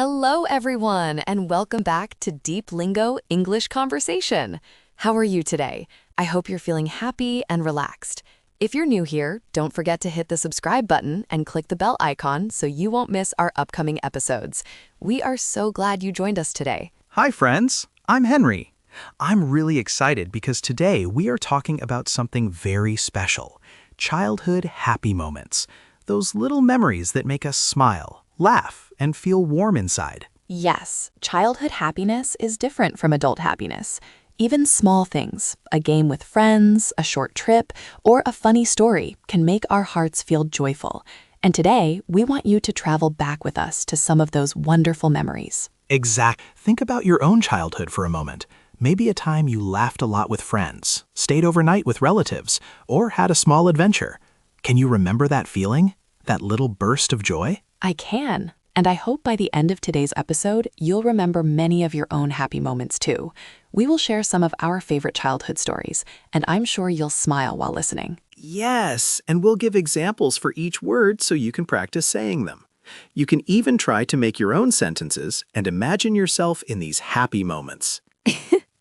Hello, everyone, and welcome back to DeepLingo English Conversation. How are you today? I hope you're feeling happy and relaxed. If you're new here, don't forget to hit the subscribe button and click the bell icon so you won't miss our upcoming episodes. We are so glad you joined us today. Hi friends, I'm Henry. I'm really excited because today we are talking about something very special. Childhood happy moments. Those little memories that make us smile, laugh, and feel warm inside. Yes, childhood happiness is different from adult happiness. Even small things, a game with friends, a short trip, or a funny story can make our hearts feel joyful. And today, we want you to travel back with us to some of those wonderful memories. Exact. Think about your own childhood for a moment. Maybe a time you laughed a lot with friends, stayed overnight with relatives, or had a small adventure. Can you remember that feeling? That little burst of joy? I can. And I hope by the end of today's episode, you'll remember many of your own happy moments too. We will share some of our favorite childhood stories, and I'm sure you'll smile while listening. Yes, and we'll give examples for each word so you can practice saying them. You can even try to make your own sentences and imagine yourself in these happy moments.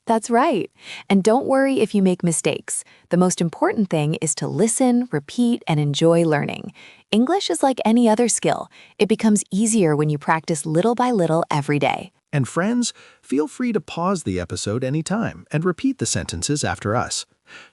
That's right. And don't worry if you make mistakes. The most important thing is to listen, repeat, and enjoy learning. English is like any other skill. It becomes easier when you practice little by little every day. And friends, feel free to pause the episode anytime and repeat the sentences after us.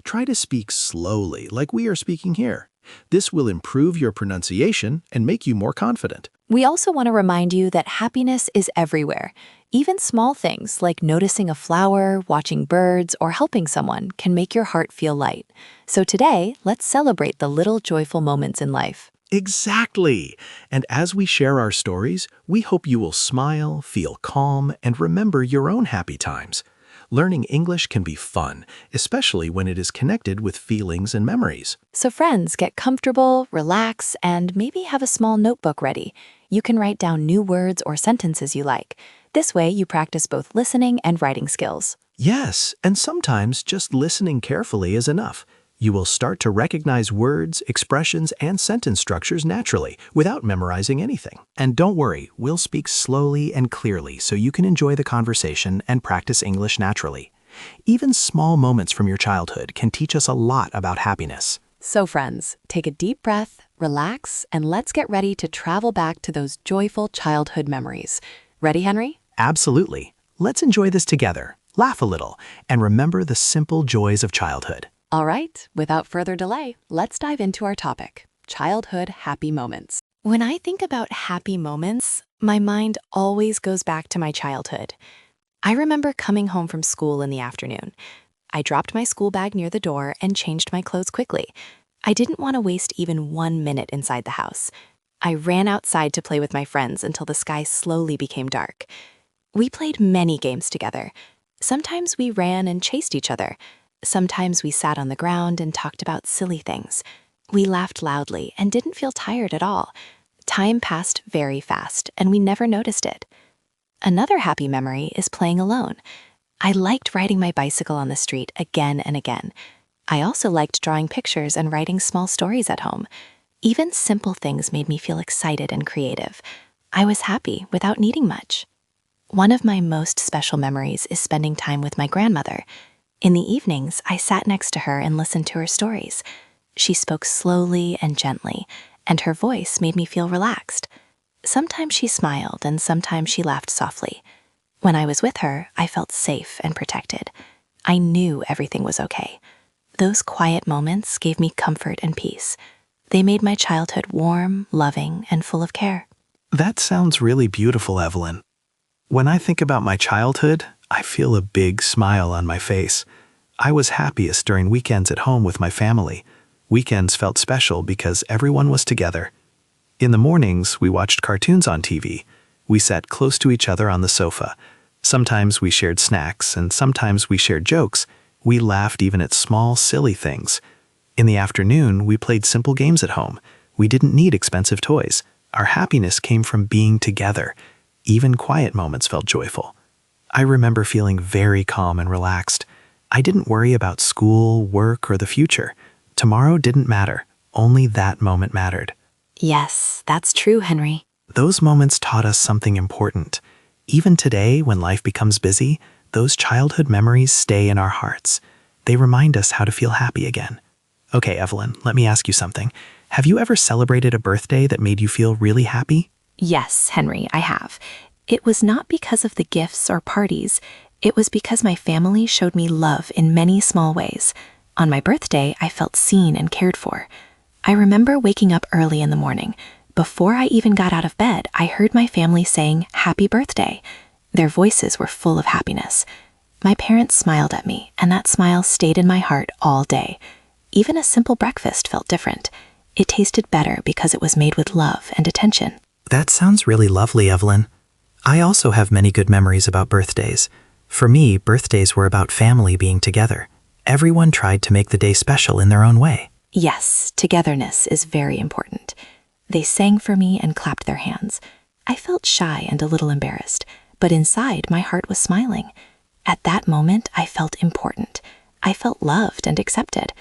Try to speak slowly, like we are speaking here. This will improve your pronunciation and make you more confident. We also want to remind you that happiness is everywhere. Even small things like noticing a flower, watching birds, or helping someone can make your heart feel light. So today, let's celebrate the little joyful moments in life. Exactly! And as we share our stories, we hope you will smile, feel calm, and remember your own happy times. Learning English can be fun, especially when it is connected with feelings and memories. So friends, get comfortable, relax, and maybe have a small notebook ready. You can write down new words or sentences you like. This way, you practice both listening and writing skills. Yes, and sometimes just listening carefully is enough. You will start to recognize words, expressions, and sentence structures naturally, without memorizing anything. And don't worry, we'll speak slowly and clearly so you can enjoy the conversation and practice English naturally. Even small moments from your childhood can teach us a lot about happiness. So friends, take a deep breath, relax, and let's get ready to travel back to those joyful childhood memories. Ready, Henry? Absolutely. Let's enjoy this together, laugh a little, and remember the simple joys of childhood. All right, without further delay, let's dive into our topic, childhood happy moments. When I think about happy moments, my mind always goes back to my childhood. I remember coming home from school in the afternoon. I dropped my school bag near the door and changed my clothes quickly. I didn't want to waste even 1 minute inside the house. I ran outside to play with my friends until the sky slowly became dark. We played many games together. Sometimes we ran and chased each other. Sometimes we sat on the ground and talked about silly things. We laughed loudly and didn't feel tired at all. Time passed very fast, and we never noticed it. Another happy memory is playing alone. I liked riding my bicycle on the street again and again. I also liked drawing pictures and writing small stories at home. Even simple things made me feel excited and creative. I was happy without needing much. One of my most special memories is spending time with my grandmother. In the evenings, I sat next to her and listened to her stories. She spoke slowly and gently, and her voice made me feel relaxed. Sometimes she smiled and sometimes she laughed softly. When I was with her, I felt safe and protected. I knew everything was okay. Those quiet moments gave me comfort and peace. They made my childhood warm, loving, and full of care. That sounds really beautiful, Evelyn. When I think about my childhood, I feel a big smile on my face. I was happiest during weekends at home with my family. Weekends felt special because everyone was together. In the mornings, we watched cartoons on TV. We sat close to each other on the sofa. Sometimes we shared snacks, and sometimes we shared jokes. We laughed even at small, silly things. In the afternoon, we played simple games at home. We didn't need expensive toys. Our happiness came from being together. Even quiet moments felt joyful. I remember feeling very calm and relaxed. I didn't worry about school, work, or the future. Tomorrow didn't matter. Only that moment mattered. Yes, that's true, Henry. Those moments taught us something important. Even today, when life becomes busy, those childhood memories stay in our hearts. They remind us how to feel happy again. Okay, Evelyn, let me ask you something. Have you ever celebrated a birthday that made you feel really happy? Yes, Henry, I have. It was not because of the gifts or parties. It was because my family showed me love in many small ways. On my birthday, I felt seen and cared for. I remember waking up early in the morning. Before I even got out of bed, I heard my family saying, "Happy birthday." Their voices were full of happiness. My parents smiled at me, and that smile stayed in my heart all day. Even a simple breakfast felt different. It tasted better because it was made with love and attention. That sounds really lovely, Evelyn. I also have many good memories about birthdays. For me, birthdays were about family being together. Everyone tried to make the day special in their own way. Yes, togetherness is very important. They sang for me and clapped their hands. I felt shy and a little embarrassed, but inside my heart was smiling. At that moment, I felt important. I felt loved and accepted.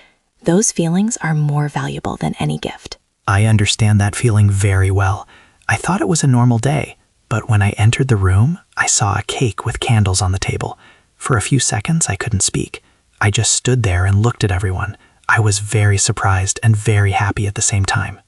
Those feelings are more valuable than any gift. I understand that feeling very well. I thought it was a normal day, but when I entered the room, I saw a cake with candles on the table. For a few seconds, I couldn't speak. I just stood there and looked at everyone. I was very surprised and very happy at the same time.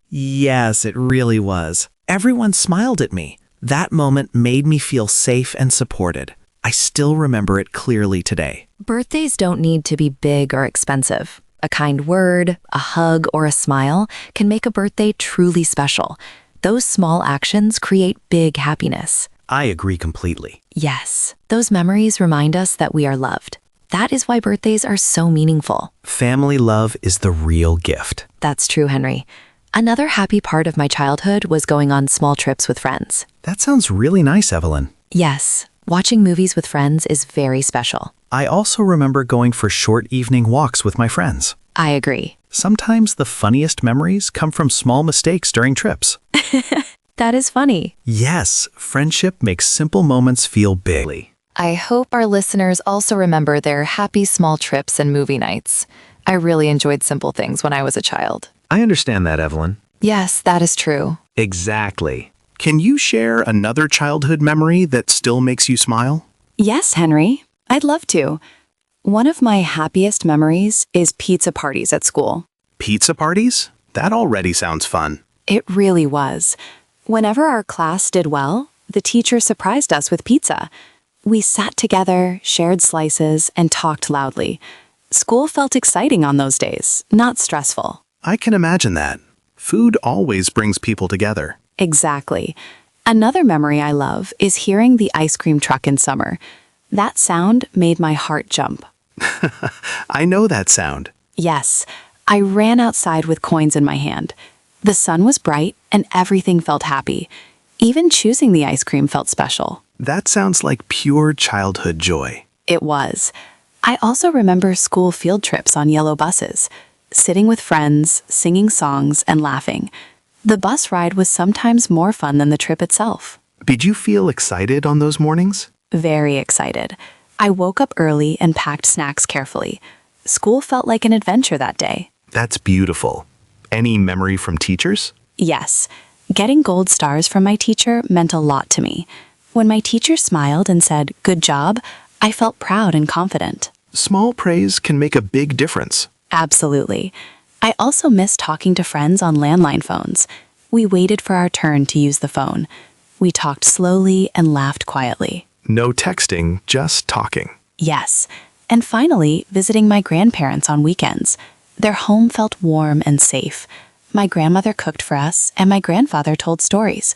Yes, it really was. Everyone smiled at me. That moment made me feel safe and supported. I still remember it clearly today. Birthdays don't need to be big or expensive. A kind word, a hug, or a smile can make a birthday truly special. Those small actions create big happiness. I agree completely. Yes, those memories remind us that we are loved. That is why birthdays are so meaningful. Family love is the real gift. That's true, Henry. Another happy part of my childhood was going on small trips with friends. That sounds really nice, Evelyn. Yes, watching movies with friends is very special. I also remember going for short evening walks with my friends. I agree. Sometimes the funniest memories come from small mistakes during trips. That is funny. Yes, friendship makes simple moments feel big. I hope our listeners also remember their happy small trips and movie nights. I really enjoyed simple things when I was a child. I understand that, Evelyn. Yes, that is true. Exactly. Can you share another childhood memory that still makes you smile? Yes, Henry. I'd love to. One of my happiest memories is pizza parties at school. Pizza parties? That already sounds fun. It really was. Whenever our class did well, the teacher surprised us with pizza. We sat together, shared slices, and talked loudly. School felt exciting on those days, not stressful. I can imagine that. Food always brings people together. Exactly. Another memory I love is hearing the ice cream truck in summer. That sound made my heart jump. I know that sound. Yes, I ran outside with coins in my hand. The sun was bright and everything felt happy. Even choosing the ice cream felt special. That sounds like pure childhood joy. It was. I also remember school field trips on yellow buses, sitting with friends, singing songs, and laughing. The bus ride was sometimes more fun than the trip itself. Did you feel excited on those mornings? Very excited. I woke up early and packed snacks carefully. School felt like an adventure that day. That's beautiful. Any memory from teachers? Yes. Getting gold stars from my teacher meant a lot to me. When my teacher smiled and said, "Good job," I felt proud and confident. Small praise can make a big difference. Absolutely. I also miss talking to friends on landline phones. We waited for our turn to use the phone. We talked slowly and laughed quietly. No texting, just talking. Yes. And finally, visiting my grandparents on weekends. Their home felt warm and safe. My grandmother cooked for us, and my grandfather told stories.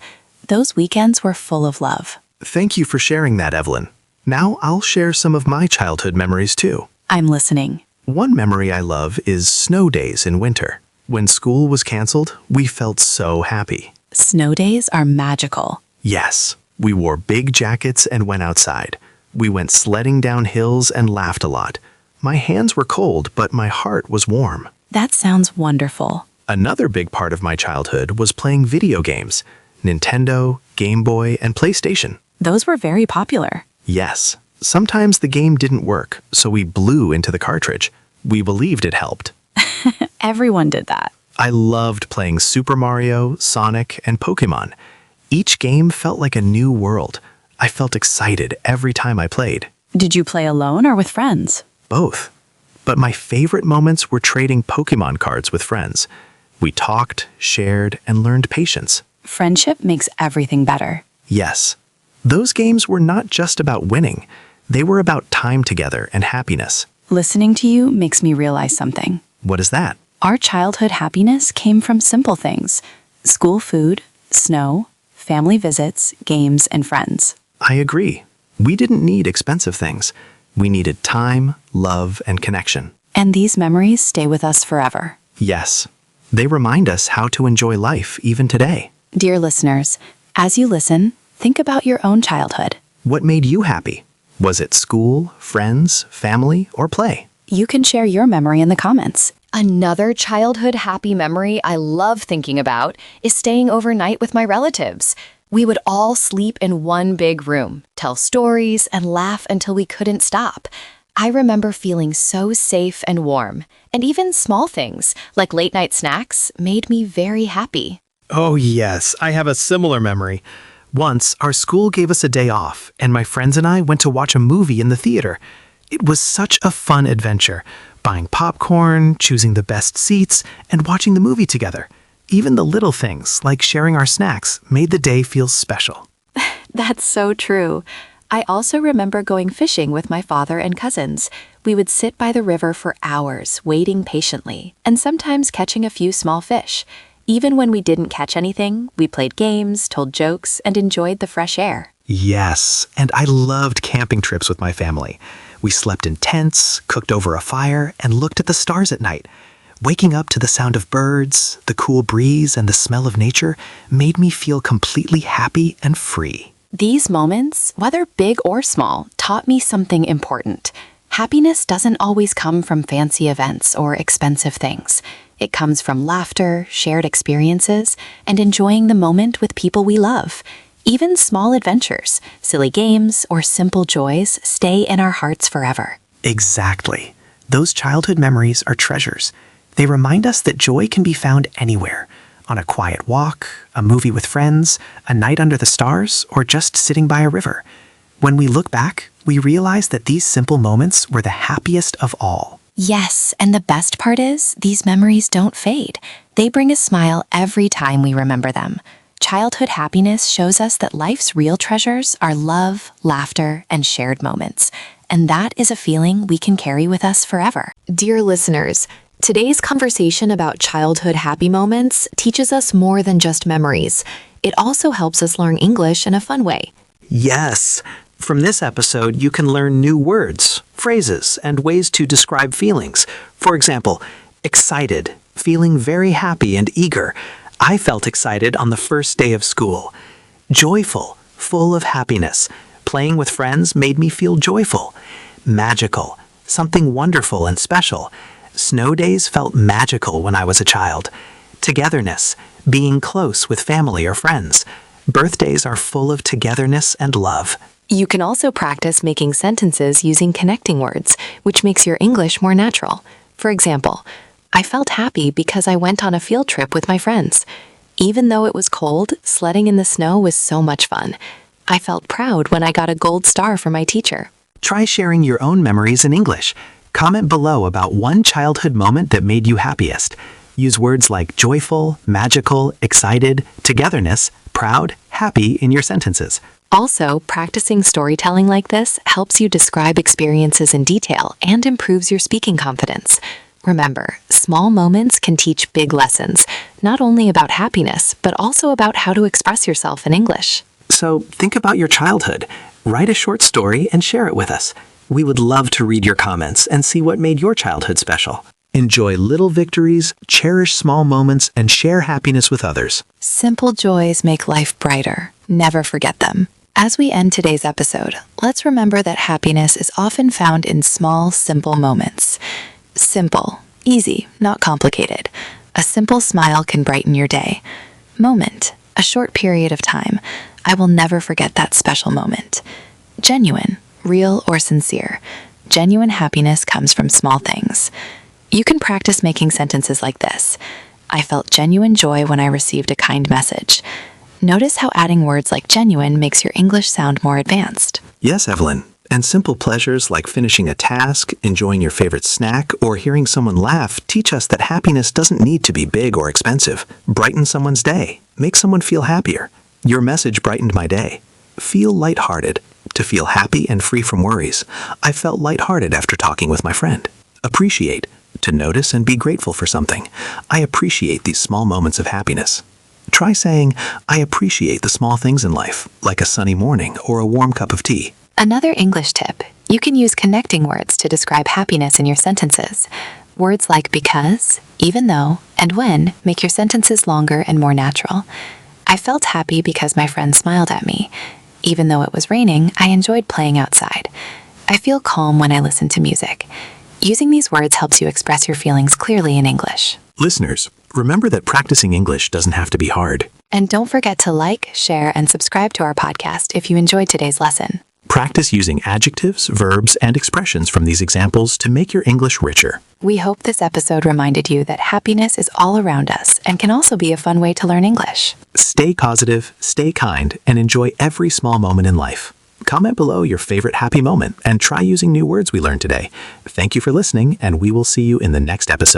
Those weekends were full of love. Thank you for sharing that, Evelyn. Now I'll share some of my childhood memories too. I'm listening. One memory I love is snow days in winter. When school was canceled, we felt so happy. Snow days are magical. Yes, we wore big jackets and went outside. We went sledding down hills and laughed a lot. My hands were cold, but my heart was warm. That sounds wonderful. Another big part of my childhood was playing video games. Nintendo, Game Boy, and PlayStation. Those were very popular. Yes. Sometimes the game didn't work, so we blew into the cartridge. We believed it helped. Everyone did that. I loved playing Super Mario, Sonic, and Pokemon. Each game felt like a new world. I felt excited every time I played. Did you play alone or with friends? Both. But my favorite moments were trading Pokemon cards with friends. We talked, shared, and learned patience. Friendship makes everything better. Yes. Those games were not just about winning. They were about time together and happiness. Listening to you makes me realize something. What is that? Our childhood happiness came from simple things: school food, snow, family visits, games, and friends. I agree. We didn't need expensive things. We needed time, love, and connection. And these memories stay with us forever. Yes. They remind us how to enjoy life even today. Dear listeners, as you listen, think about your own childhood. What made you happy? Was it school, friends, family, or play? You can share your memory in the comments. Another childhood happy memory I love thinking about is staying overnight with my relatives. We would all sleep in one big room, tell stories, and laugh until we couldn't stop. I remember feeling so safe and warm, and even small things, like late-night snacks, made me very happy. Oh, yes. I have a similar memory. Once, our school gave us a day off, and my friends and I went to watch a movie in the theater. It was such a fun adventure, buying popcorn, choosing the best seats, and watching the movie together. Even the little things, like sharing our snacks, made the day feel special. That's so true. I also remember going fishing with my father and cousins. We would sit by the river for hours, waiting patiently, and sometimes catching a few small fish. Even when we didn't catch anything, we played games, told jokes, and enjoyed the fresh air. Yes, and I loved camping trips with my family. We slept in tents, cooked over a fire, and looked at the stars at night. Waking up to the sound of birds, the cool breeze, and the smell of nature made me feel completely happy and free. These moments, whether big or small, taught me something important. Happiness doesn't always come from fancy events or expensive things. It comes from laughter, shared experiences, and enjoying the moment with people we love. Even small adventures, silly games, or simple joys stay in our hearts forever. Exactly. Those childhood memories are treasures. They remind us that joy can be found anywhere. On a quiet walk, a movie with friends, a night under the stars, or just sitting by a river. When we look back, we realize that these simple moments were the happiest of all. Yes, and the best part is, these memories don't fade. They bring a smile every time we remember them. Childhood happiness shows us that life's real treasures are love, laughter, and shared moments. And that is a feeling we can carry with us forever. Dear listeners, today's conversation about childhood happy moments teaches us more than just memories. It also helps us learn English in a fun way. Yes. From this episode, you can learn new words, phrases, and ways to describe feelings. For example, excited, feeling very happy and eager. I felt excited on the first day of school. Joyful, full of happiness. Playing with friends made me feel joyful. Magical, something wonderful and special. Snow days felt magical when I was a child. Togetherness, being close with family or friends. Birthdays are full of togetherness and love. You can also practice making sentences using connecting words, which makes your English more natural. For example, I felt happy because I went on a field trip with my friends. Even though it was cold, sledding in the snow was so much fun. I felt proud when I got a gold star from my teacher. Try sharing your own memories in English. Comment below about one childhood moment that made you happiest. Use words like joyful, magical, excited, togetherness, proud, happy in your sentences. Also, practicing storytelling like this helps you describe experiences in detail and improves your speaking confidence. Remember, small moments can teach big lessons, not only about happiness, but also about how to express yourself in English. So think about your childhood. Write a short story and share it with us. We would love to read your comments and see what made your childhood special. Enjoy little victories, cherish small moments, and share happiness with others. Simple joys make life brighter. Never forget them. As we end today's episode, let's remember that happiness is often found in small, simple moments. Simple, easy, not complicated. A simple smile can brighten your day. Moment, a short period of time. I will never forget that special moment. Genuine, real or sincere. Genuine happiness comes from small things. You can practice making sentences like this. I felt genuine joy when I received a kind message. Notice how adding words like genuine makes your English sound more advanced. Yes, Evelyn. And simple pleasures like finishing a task, enjoying your favorite snack, or hearing someone laugh teach us that happiness doesn't need to be big or expensive. Brighten someone's day. Make someone feel happier. Your message brightened my day. Feel lighthearted. To feel happy and free from worries. I felt lighthearted after talking with my friend. Appreciate. To notice and be grateful for something. I appreciate these small moments of happiness. Try saying, I appreciate the small things in life, like a sunny morning or a warm cup of tea. Another English tip, you can use connecting words to describe happiness in your sentences. Words like because, even though, and when make your sentences longer and more natural. I felt happy because my friend smiled at me. Even though it was raining, I enjoyed playing outside. I feel calm when I listen to music. Using these words helps you express your feelings clearly in English. Listeners, remember that practicing English doesn't have to be hard. And don't forget to like, share, and subscribe to our podcast if you enjoyed today's lesson. Practice using adjectives, verbs, and expressions from these examples to make your English richer. We hope this episode reminded you that happiness is all around us and can also be a fun way to learn English. Stay positive, stay kind, and enjoy every small moment in life. Comment below your favorite happy moment and try using new words we learned today. Thank you for listening, and we will see you in the next episode.